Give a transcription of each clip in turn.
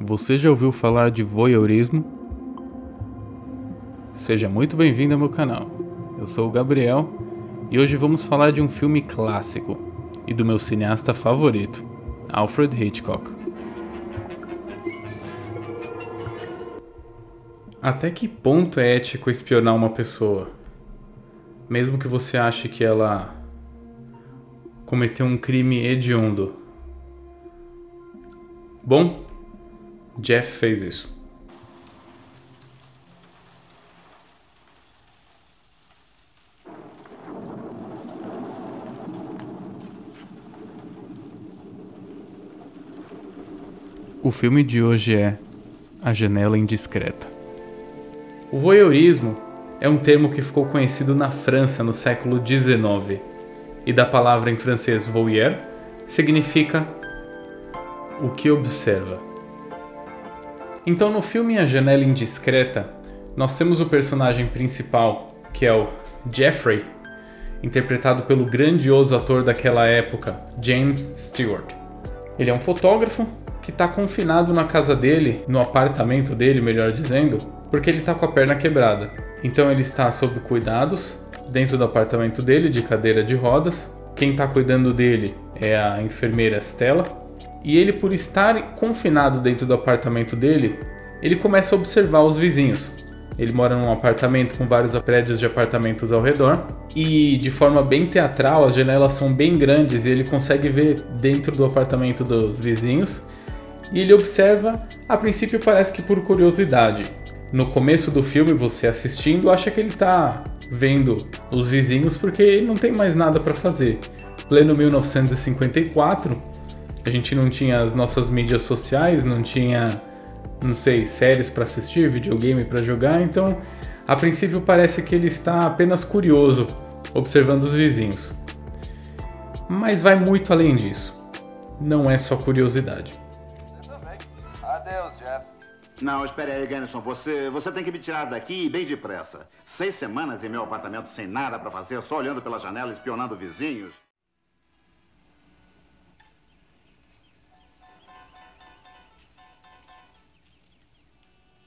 Você já ouviu falar de voyeurismo? Seja muito bem-vindo ao meu canal. Eu sou o Gabriel e hoje vamos falar de um filme clássico e do meu cineasta favorito, Alfred Hitchcock. Até que ponto é ético espionar uma pessoa? Mesmo que você ache que ela cometeu um crime hediondo. Bom, Jeff fez isso. O filme de hoje é A Janela Indiscreta. O voyeurismo é um termo que ficou conhecido na França no século XIX, e da palavra em francês voyeur significa o que observa. Então no filme A Janela Indiscreta, nós temos o personagem principal, que é o Jeffrey, interpretado pelo grandioso ator daquela época, James Stewart. Ele é um fotógrafo que está confinado na casa dele, no apartamento dele, melhor dizendo, porque ele está com a perna quebrada. Então ele está sob cuidados dentro do apartamento dele, de cadeira de rodas. Quem está cuidando dele é a enfermeira Stella. E ele, por estar confinado dentro do apartamento dele, ele começa a observar os vizinhos. Ele mora num apartamento com vários prédios de apartamentos ao redor. E de forma bem teatral, as janelas são bem grandes e ele consegue ver dentro do apartamento dos vizinhos. E ele observa, a princípio parece que por curiosidade. No começo do filme, você assistindo, acha que ele está vendo os vizinhos porque ele não tem mais nada para fazer. Pleno 1954, a gente não tinha as nossas mídias sociais, não tinha, não sei, séries para assistir, videogame para jogar, então a princípio parece que ele está apenas curioso, observando os vizinhos. Mas vai muito além disso. Não é só curiosidade. Adeus, Jeff. Não, espere aí, Gannison. Você tem que me tirar daqui bem depressa. 6 semanas em meu apartamento sem nada pra fazer, só olhando pela janela, espionando vizinhos.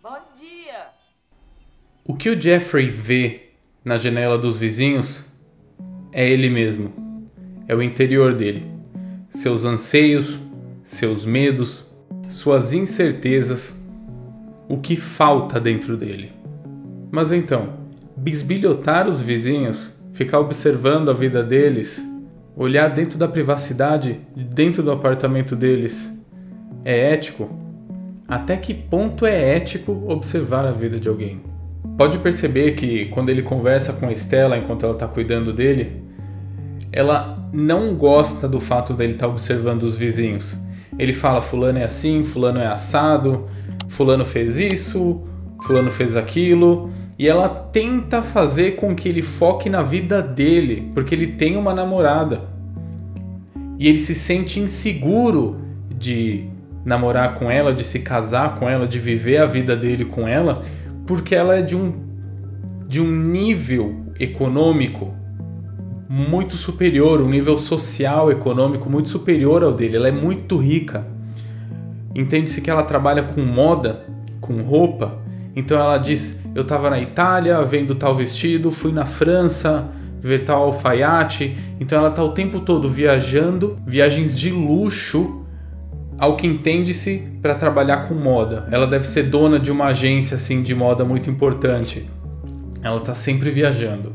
Bom dia! O que o Jeffrey vê na janela dos vizinhos é ele mesmo. É o interior dele. Seus anseios, seus medos, suas incertezas, o que falta dentro dele. Mas então, bisbilhotar os vizinhos, ficar observando a vida deles, olhar dentro da privacidade, dentro do apartamento deles, é ético? Até que ponto é ético observar a vida de alguém? Pode perceber que quando ele conversa com a Stella enquanto ela está cuidando dele, ela não gosta do fato dele estar observando os vizinhos. Ele fala, fulano é assim, fulano é assado, fulano fez isso, fulano fez aquilo. E ela tenta fazer com que ele foque na vida dele, porque ele tem uma namorada. E ele se sente inseguro de namorar com ela, de se casar com ela, de viver a vida dele com ela, porque ela é de um nível econômico muito superior, um nível social, econômico muito superior ao dele. Ela é muito rica. Entende-se que ela trabalha com moda, com roupa. Então ela diz, eu estava na Itália vendo tal vestido, fui na França ver tal alfaiate. Então ela está o tempo todo viajando, viagens de luxo, ao que entende-se para trabalhar com moda. Ela deve ser dona de uma agência assim, de moda muito importante. Ela está sempre viajando.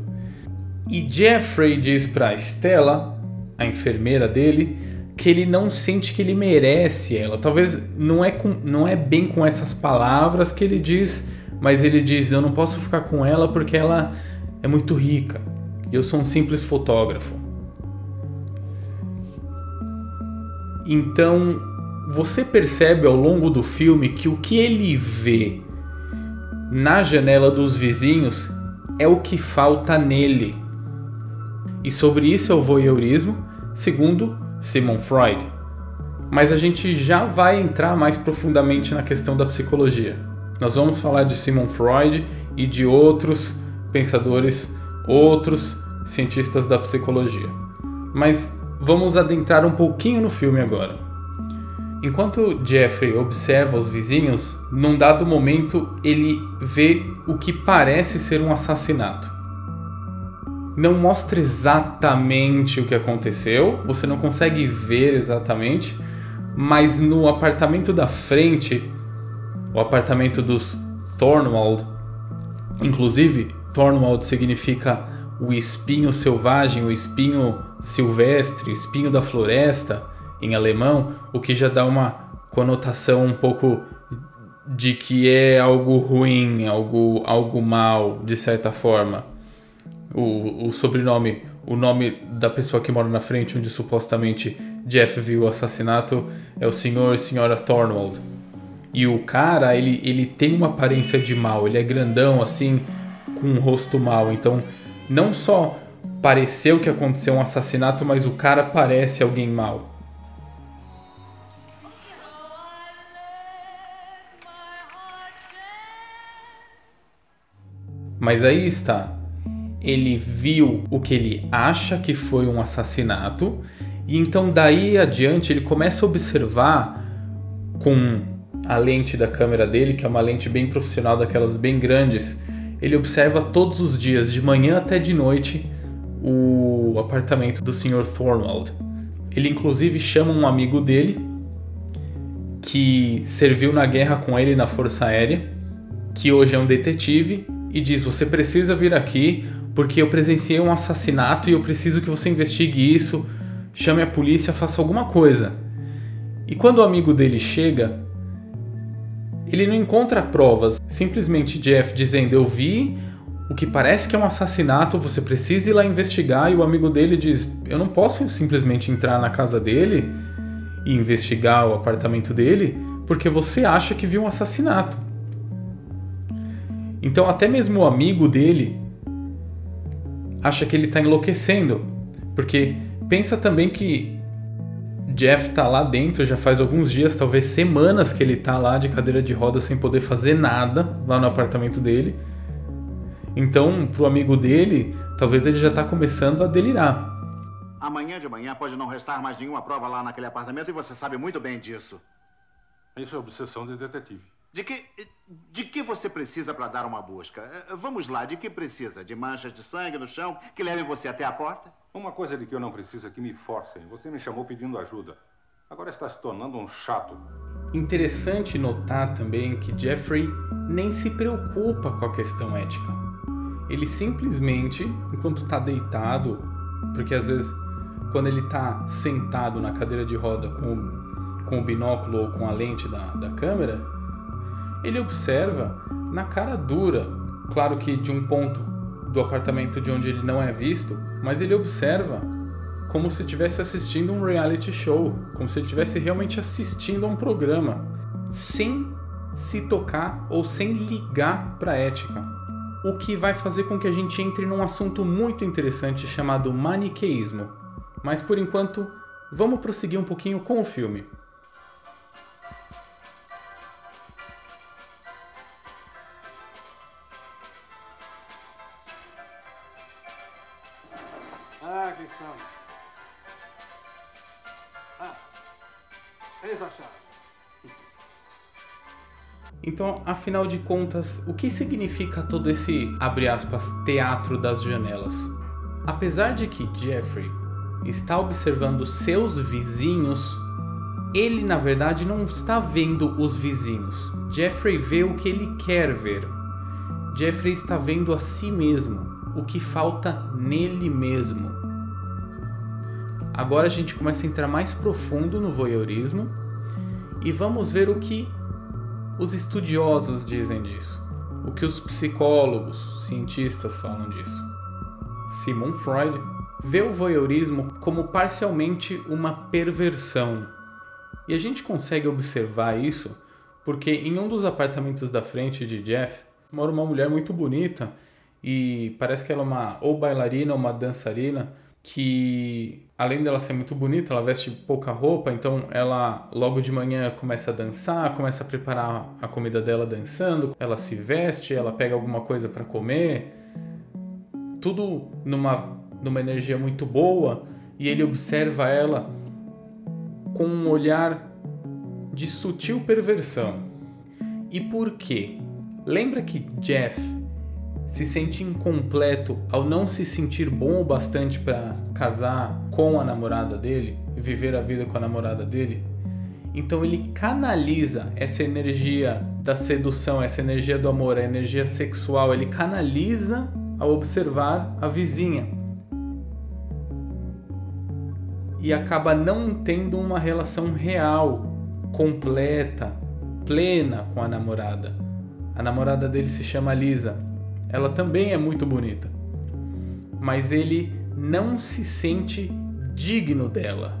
E Jeffrey diz para Stella, a enfermeira dele, que ele não sente que ele merece ela. Talvez não é bem com essas palavras que ele diz, mas ele diz, eu não posso ficar com ela porque ela é muito rica. Eu sou um simples fotógrafo. Então, você percebe ao longo do filme que o que ele vê na janela dos vizinhos é o que falta nele. E sobre isso é o voyeurismo, segundo Sigmund Freud. Mas a gente já vai entrar mais profundamente na questão da psicologia. Nós vamos falar de Sigmund Freud e de outros pensadores, outros cientistas da psicologia. Mas vamos adentrar um pouquinho no filme agora. Enquanto Jeffrey observa os vizinhos, num dado momento ele vê o que parece ser um assassinato. Não mostra exatamente o que aconteceu, você não consegue ver exatamente, mas no apartamento da frente, o apartamento dos Thornwald, inclusive Thornwald significa o espinho selvagem, o espinho silvestre, o espinho da floresta em alemão, o que já dá uma conotação um pouco de que é algo ruim, algo mal, de certa forma. O sobrenome, o nome da pessoa que mora na frente, onde supostamente Jeff viu o assassinato, é o senhor e senhora Thornwald. E o cara, ele tem uma aparência de mal, ele é grandão assim, com um rosto mau. Então, não só pareceu que aconteceu um assassinato, mas o cara parece alguém mau. Mas aí está, ele viu o que ele acha que foi um assassinato, e então daí adiante ele começa a observar com a lente da câmera dele, que é uma lente bem profissional, daquelas bem grandes. Ele observa todos os dias, de manhã até de noite, o apartamento do Sr. Thornwald. Ele inclusive chama um amigo dele, que serviu na guerra com ele na Força Aérea, que hoje é um detetive, e diz: você precisa vir aqui porque eu presenciei um assassinato e eu preciso que você investigue isso, chame a polícia, faça alguma coisa. E quando o amigo dele chega, ele não encontra provas, simplesmente Jeff dizendo: eu vi o que parece que é um assassinato, você precisa ir lá investigar. E o amigo dele diz: eu não posso simplesmente entrar na casa dele e investigar o apartamento dele porque você acha que viu um assassinato. Então até mesmo o amigo dele acha que ele está enlouquecendo, porque pensa também que Jeff está lá dentro já faz alguns dias, talvez semanas, que ele está lá de cadeira de rodas sem poder fazer nada lá no apartamento dele. Então, pro amigo dele, talvez ele já está começando a delirar. Amanhã de manhã pode não restar mais nenhuma prova lá naquele apartamento e você sabe muito bem disso. Isso é obsessão de detetive. De que você precisa para dar uma busca? Vamos lá, de que precisa? De manchas de sangue no chão que levem você até a porta? Uma coisa de que eu não preciso é que me forcem. Você me chamou pedindo ajuda. Agora está se tornando um chato. Interessante notar também que Jeffrey nem se preocupa com a questão ética. Ele simplesmente, enquanto está deitado, porque às vezes quando ele está sentado na cadeira de roda com o binóculo ou com a lente da câmera, ele observa na cara dura, claro que de um ponto do apartamento de onde ele não é visto, mas ele observa como se estivesse assistindo um reality show, como se ele estivesse realmente assistindo a um programa, sem se tocar ou sem ligar para a ética. O que vai fazer com que a gente entre num assunto muito interessante chamado maniqueísmo. Mas por enquanto, vamos prosseguir um pouquinho com o filme. Aqui estamos. Eis a chave. Então, afinal de contas, o que significa todo esse, abre aspas, teatro das janelas? Apesar de que Jeffrey está observando seus vizinhos, ele na verdade não está vendo os vizinhos. Jeffrey vê o que ele quer ver. Jeffrey está vendo a si mesmo, o que falta nele mesmo. Agora a gente começa a entrar mais profundo no voyeurismo e vamos ver o que os estudiosos dizem disso, o que os psicólogos, cientistas falam disso. Sigmund Freud vê o voyeurismo como parcialmente uma perversão. E a gente consegue observar isso porque em um dos apartamentos da frente de Jeff mora uma mulher muito bonita e parece que ela é uma ou bailarina ou uma dançarina que, além dela ser muito bonita, ela veste pouca roupa, então ela logo de manhã começa a dançar, começa a preparar a comida dela dançando, ela se veste, ela pega alguma coisa para comer, tudo numa energia muito boa, e ele observa ela com um olhar de sutil perversão. E por quê? Lembra que Jeff se sente incompleto ao não se sentir bom o bastante para casar com a namorada dele e viver a vida com a namorada dele? Então ele canaliza essa energia da sedução, essa energia do amor, a energia sexual, ele canaliza ao observar a vizinha. E acaba não tendo uma relação real, completa, plena com a namorada. A namorada dele se chama Lisa. Ela também é muito bonita. Mas ele não se sente digno dela.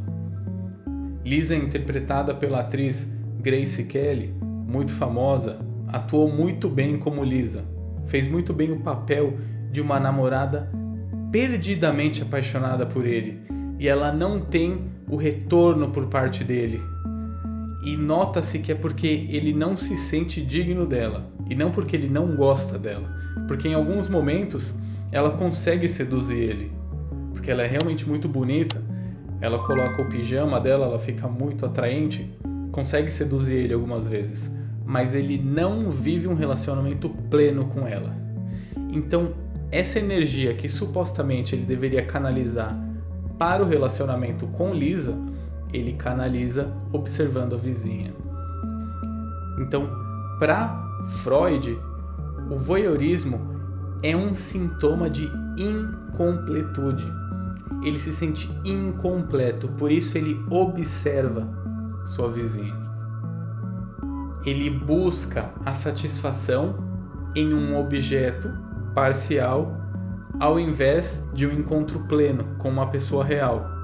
Lisa é interpretada pela atriz Grace Kelly, muito famosa, atuou muito bem como Lisa. Fez muito bem o papel de uma namorada perdidamente apaixonada por ele. E ela não tem o retorno por parte dele. E nota-se que é porque ele não se sente digno dela. E não porque ele não gosta dela. Porque em alguns momentos ela consegue seduzir ele. Porque ela é realmente muito bonita. Ela coloca o pijama dela, ela fica muito atraente. Consegue seduzir ele algumas vezes. Mas ele não vive um relacionamento pleno com ela. Então, essa energia que supostamente ele deveria canalizar para o relacionamento com Lisa, ele canaliza observando a vizinha. Então, para Freud, o voyeurismo é um sintoma de incompletude. Ele se sente incompleto, por isso ele observa sua vizinha. Ele busca a satisfação em um objeto parcial, ao invés de um encontro pleno com uma pessoa real.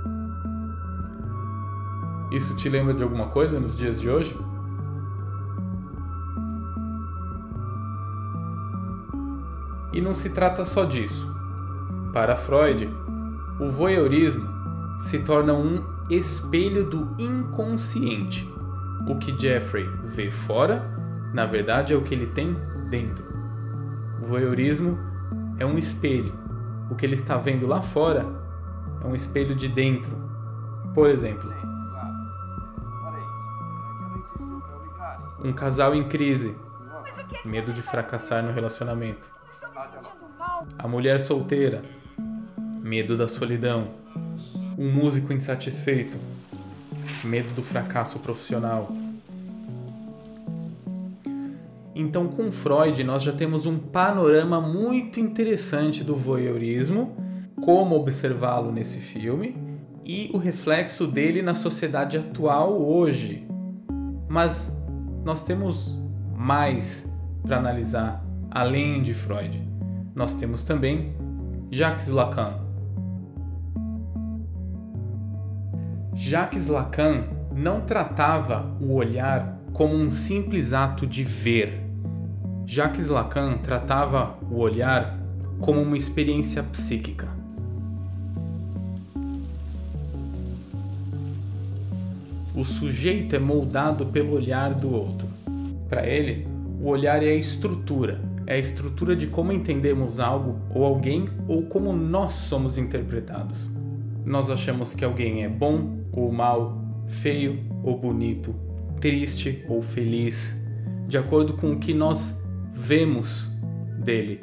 Isso te lembra de alguma coisa nos dias de hoje? E não se trata só disso. Para Freud, o voyeurismo se torna um espelho do inconsciente. O que Jeffrey vê fora, na verdade, é o que ele tem dentro. O voyeurismo é um espelho. O que ele está vendo lá fora é um espelho de dentro. Por exemplo, um casal em crise, medo de fracassar no relacionamento. A mulher solteira, medo da solidão. Um músico insatisfeito, medo do fracasso profissional. Então, com Freud, nós já temos um panorama muito interessante do voyeurismo, como observá-lo nesse filme e o reflexo dele na sociedade atual hoje. Mas nós temos mais para analisar além de Freud. Nós temos também Jacques Lacan. Jacques Lacan não tratava o olhar como um simples ato de ver. Jacques Lacan tratava o olhar como uma experiência psíquica. O sujeito é moldado pelo olhar do outro. Para ele, o olhar é a estrutura de como entendemos algo ou alguém ou como nós somos interpretados. Nós achamos que alguém é bom ou mal, feio ou bonito, triste ou feliz, de acordo com o que nós vemos dele.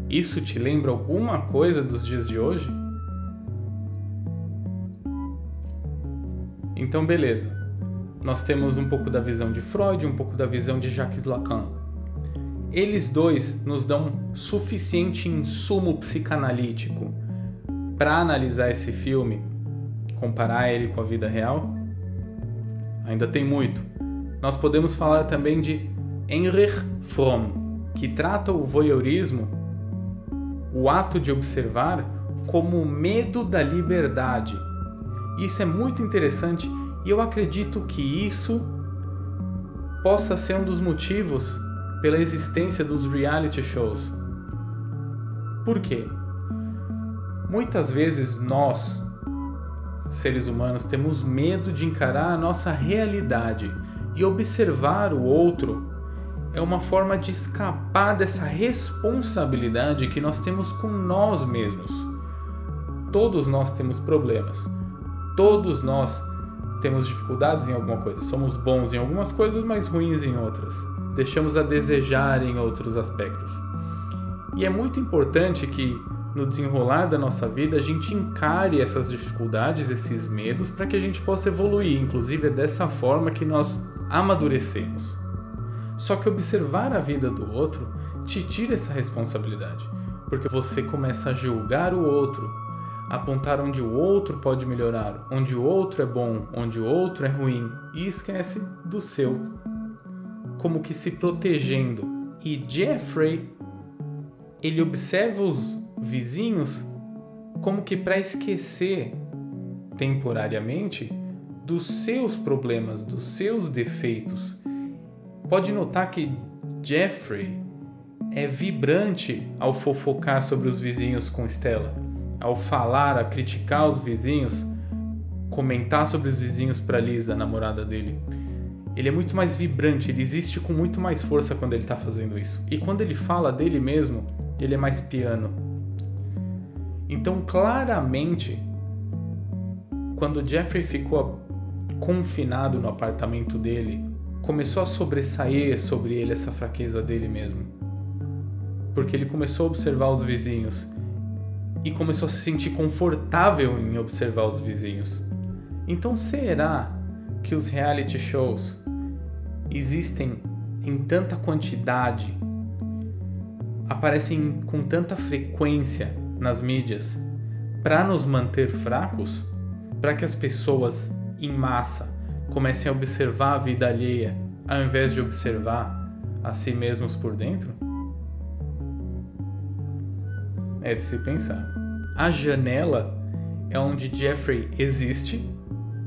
Isso te lembra alguma coisa dos dias de hoje? Então, beleza. Nós temos um pouco da visão de Freud, um pouco da visão de Jacques Lacan. Eles dois nos dão suficiente insumo psicanalítico para analisar esse filme, comparar ele com a vida real? Ainda tem muito. Nós podemos falar também de Heinrich Fromm, que trata o voyeurismo, o ato de observar, como medo da liberdade. Isso é muito interessante e eu acredito que isso possa ser um dos motivos pela existência dos reality shows. Por quê? Muitas vezes nós, seres humanos, temos medo de encarar a nossa realidade e observar o outro é uma forma de escapar dessa responsabilidade que nós temos com nós mesmos. Todos nós temos problemas. Todos nós temos dificuldades em alguma coisa. Somos bons em algumas coisas, mas ruins em outras. Deixamos a desejar em outros aspectos. E é muito importante que, no desenrolar da nossa vida, a gente encare essas dificuldades, esses medos, para que a gente possa evoluir. Inclusive, é dessa forma que nós amadurecemos. Só que observar a vida do outro te tira essa responsabilidade, porque você começa a julgar o outro, apontar onde o outro pode melhorar, onde o outro é bom, onde o outro é ruim, e esquece do seu, como que se protegendo. E Jeffrey, ele observa os vizinhos como que para esquecer temporariamente dos seus problemas, dos seus defeitos. Pode notar que Jeffrey é vibrante ao fofocar sobre os vizinhos com Stella, ao falar, a criticar os vizinhos, comentar sobre os vizinhos para Lisa, a namorada dele. Ele é muito mais vibrante, ele existe com muito mais força quando ele está fazendo isso. E quando ele fala dele mesmo, ele é mais piano. Então, claramente, quando Jeffrey ficou confinado no apartamento dele, começou a sobressair sobre ele essa fraqueza dele mesmo. Porque ele começou a observar os vizinhos e começou a se sentir confortável em observar os vizinhos. Então, será que os reality shows existem em tanta quantidade, aparecem com tanta frequência nas mídias para nos manter fracos? Para que as pessoas em massa comecem a observar a vida alheia ao invés de observar a si mesmos por dentro? É de se pensar. A janela é onde Jeffrey existe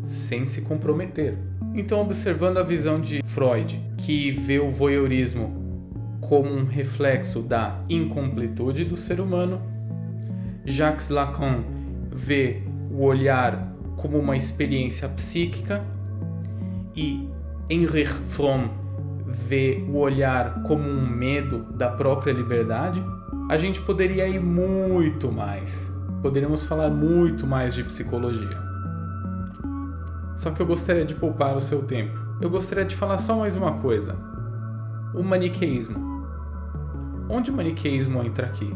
sem se comprometer. Então, observando a visão de Freud, que vê o voyeurismo como um reflexo da incompletude do ser humano, Jacques Lacan vê o olhar como uma experiência psíquica e Heinrich Fromm vê o olhar como um medo da própria liberdade, a gente poderia ir muito mais. Poderíamos falar muito mais de psicologia. Só que eu gostaria de poupar o seu tempo. Eu gostaria de falar só mais uma coisa. O maniqueísmo. Onde o maniqueísmo entra aqui?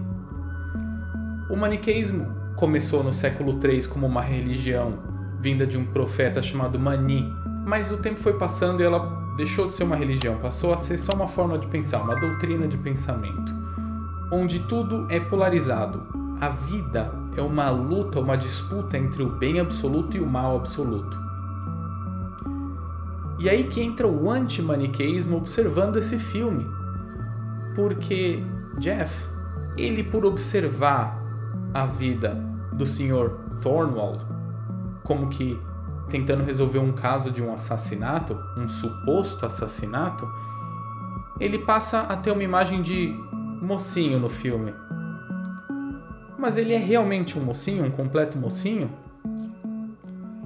O maniqueísmo começou no século III como uma religião vinda de um profeta chamado Mani, mas o tempo foi passando e ela deixou de ser uma religião, passou a ser só uma forma de pensar, uma doutrina de pensamento, onde tudo é polarizado. A vida é uma luta, uma disputa entre o bem absoluto e o mal absoluto. E aí que entra o anti-maniqueísmo observando esse filme, porque Jeff, ele por observar a vida do Sr. Thornwald, como que tentando resolver um caso de um assassinato, um suposto assassinato, ele passa a ter uma imagem de mocinho no filme. Mas ele é realmente um mocinho, um completo mocinho?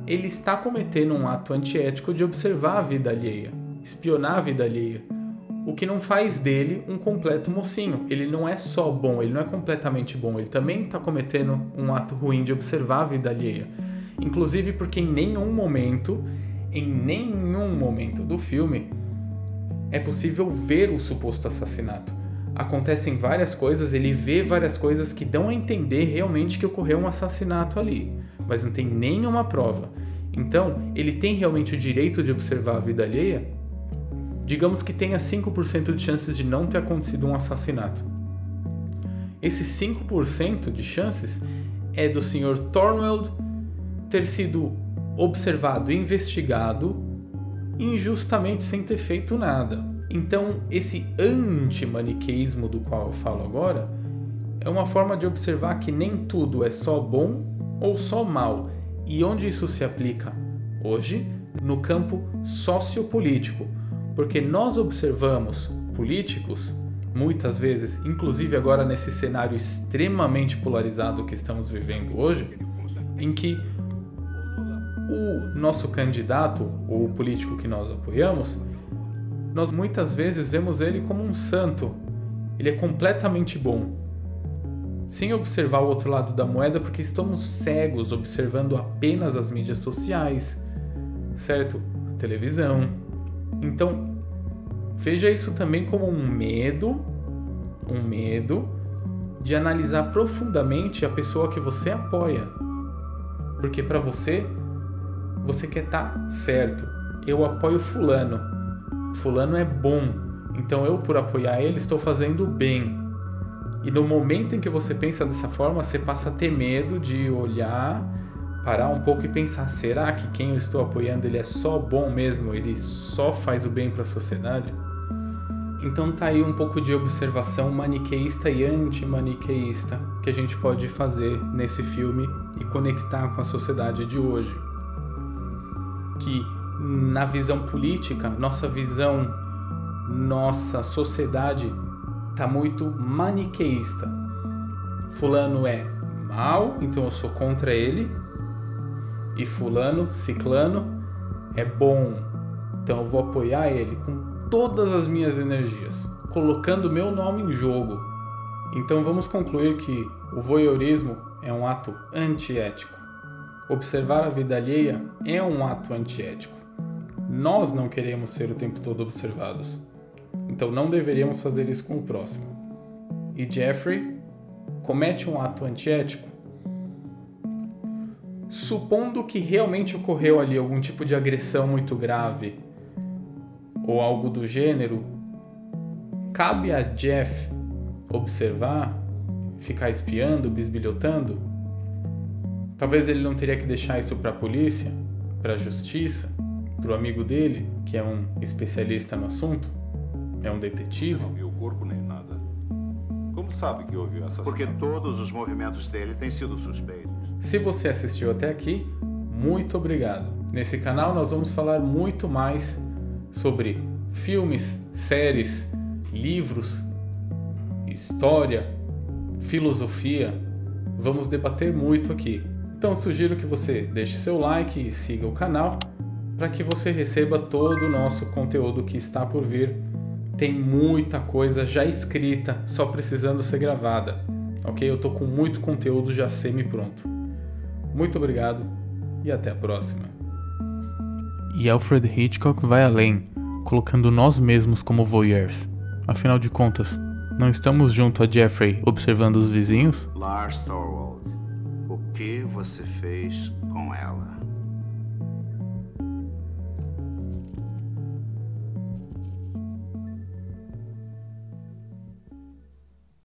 Ele está cometendo um ato antiético de observar a vida alheia, espionar a vida alheia, o que não faz dele um completo mocinho. Ele não é só bom, ele não é completamente bom, ele também está cometendo um ato ruim de observar a vida alheia. Inclusive porque em nenhum momento do filme é possível ver o suposto assassinato. Acontecem várias coisas, ele vê várias coisas que dão a entender realmente que ocorreu um assassinato ali, mas não tem nenhuma prova. Então, ele tem realmente o direito de observar a vida alheia? Digamos que tenha 5% de chances de não ter acontecido um assassinato. Esses 5% de chances é do Sr. Thornwald ter sido observado e investigado injustamente sem ter feito nada. Então, esse anti-maniqueísmo do qual eu falo agora é uma forma de observar que nem tudo é só bom ou só mal. E onde isso se aplica? Hoje, no campo sociopolítico. Porque nós observamos políticos, muitas vezes, inclusive agora nesse cenário extremamente polarizado que estamos vivendo hoje, em que o nosso candidato, ou o político que nós apoiamos, nós muitas vezes vemos ele como um santo. Ele é completamente bom. Sem observar o outro lado da moeda, porque estamos cegos observando apenas as mídias sociais, certo? A televisão. Então, veja isso também como um medo de analisar profundamente a pessoa que você apoia. Porque para você quer estar certo. Eu apoio fulano. Fulano é bom. Então eu, por apoiar ele, estou fazendo bem. E no momento em que você pensa dessa forma, você passa a ter medo de olhar, parar um pouco e pensar, será que quem eu estou apoiando ele é só bom mesmo? Ele só faz o bem para a sociedade? Então tá aí um pouco de observação maniqueísta e anti-maniqueísta que a gente pode fazer nesse filme e conectar com a sociedade de hoje. Que na visão política, nossa sociedade tá muito maniqueísta. Fulano é mal, então eu sou contra ele. E fulano, ciclano, é bom, então eu vou apoiar ele com todas as minhas energias, colocando meu nome em jogo. Então vamos concluir que o voyeurismo é um ato antiético. Observar a vida alheia é um ato antiético. Nós não queremos ser o tempo todo observados. Então não deveríamos fazer isso com o próximo. E Jeffrey comete um ato antiético? Supondo que realmente ocorreu ali algum tipo de agressão muito grave ou algo do gênero, cabe a Jeff observar, ficar espiando, bisbilhotando? Talvez ele não teria que deixar isso para a polícia, para a justiça, para o amigo dele, que é um especialista no assunto, é um detetive. Não viu o corpo nem nada. Como sabe que houve assassinato? Porque todos os movimentos dele têm sido suspeitos. Se você assistiu até aqui, muito obrigado. Nesse canal nós vamos falar muito mais sobre filmes, séries, livros, história, filosofia. Vamos debater muito aqui. Então sugiro que você deixe seu like e siga o canal para que você receba todo o nosso conteúdo que está por vir. Tem muita coisa já escrita, só precisando ser gravada. Ok? Eu tô com muito conteúdo já semi-pronto. Muito obrigado e até a próxima. E Alfred Hitchcock vai além, colocando nós mesmos como voyeurs. Afinal de contas, não estamos junto a Jeffrey observando os vizinhos? Lars Thorwald, o que você fez com ela?